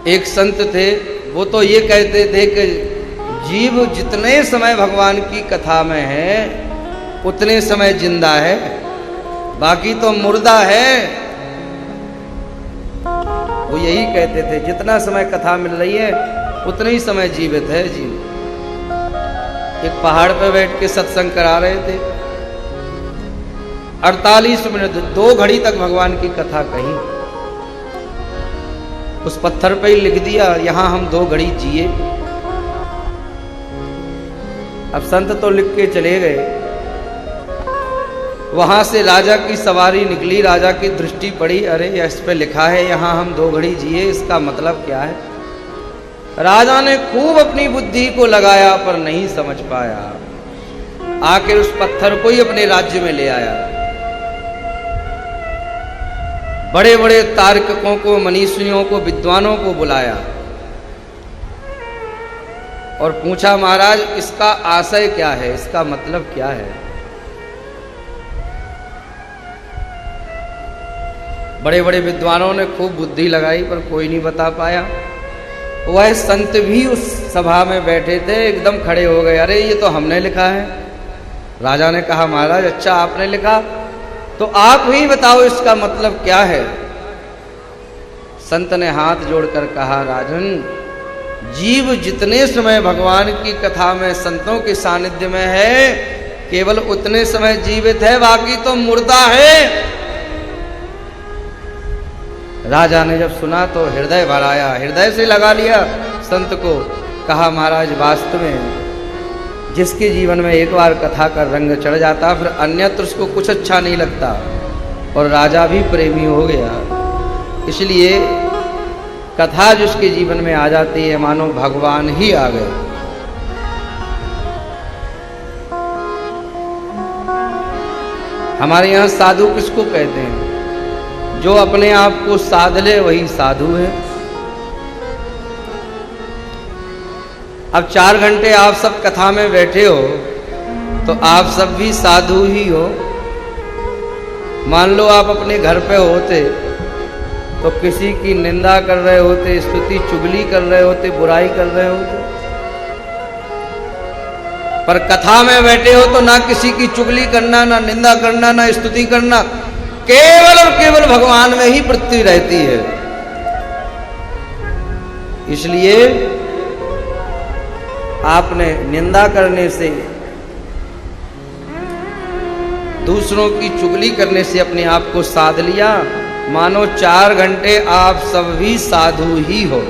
एक संत थे, वो तो ये कहते थे कि जीव जितने समय भगवान की कथा में है उतने समय जिंदा है, बाकी तो मुर्दा है। वो यही कहते थे, जितना समय कथा मिल रही है उतने ही समय जीवित है जीव। एक पहाड़ पर बैठ के सत्संग करा रहे थे, 48 मिनट 2 घड़ी तक भगवान की कथा कही। उस पत्थर पे ही लिख दिया, यहां हम 2 घड़ी जिए। अब संत तो लिख के चले गए, वहां से राजा की सवारी निकली, राजा की दृष्टि पड़ी, अरे इस पे लिखा है यहां हम 2 घड़ी जिए, इसका मतलब क्या है? राजा ने खूब अपनी बुद्धि को लगाया पर नहीं समझ पाया। आखिर उस पत्थर को ही अपने राज्य में ले आया। बड़े बड़े तार्किकों को, मनीषियों को, विद्वानों को बुलाया और पूछा, महाराज इसका आशय क्या है, इसका मतलब क्या है? बड़े बड़े विद्वानों ने खूब बुद्धि लगाई पर कोई नहीं बता पाया। वह संत भी उस सभा में बैठे थे, एकदम खड़े हो गए, अरे ये तो हमने लिखा है। राजा ने कहा, महाराज अच्छा आपने लिखा, तो आप ही बताओ इसका मतलब क्या है? संत ने हाथ जोड़कर कहा, राजन जीव जितने समय भगवान की कथा में, संतों के सानिध्य में है, केवल उतने समय जीवित है, बाकी तो मुर्दा है। राजा ने जब सुना तो हृदय भर आया, हृदय से लगा लिया संत को। कहा, महाराज वास्तव में जिसके जीवन में एक बार कथा का रंग चढ़ जाता फिर अन्यत्र उसको कुछ अच्छा नहीं लगता, और राजा भी प्रेमी हो गया। इसलिए कथा जिसके जीवन में आ जाती है मानो भगवान ही आ गए। हमारे यहाँ साधु किसको कहते हैं? जो अपने आप को साध ले वही साधु है। अब 4 घंटे आप सब कथा में बैठे हो तो आप सब भी साधु ही हो। मान लो आप अपने घर पे होते तो किसी की निंदा कर रहे होते, स्तुति चुगली कर रहे होते, बुराई कर रहे होते। पर कथा में बैठे हो तो ना किसी की चुगली करना, ना निंदा करना, ना स्तुति करना, केवल और केवल भगवान में ही वृत्ति रहती है। इसलिए आपने निंदा करने से, दूसरों की चुगली करने से अपने आप को साध लिया, मानो 4 घंटे आप सब भी साधु ही हो।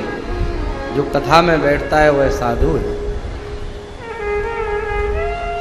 जो कथा में बैठता है वह साधु है।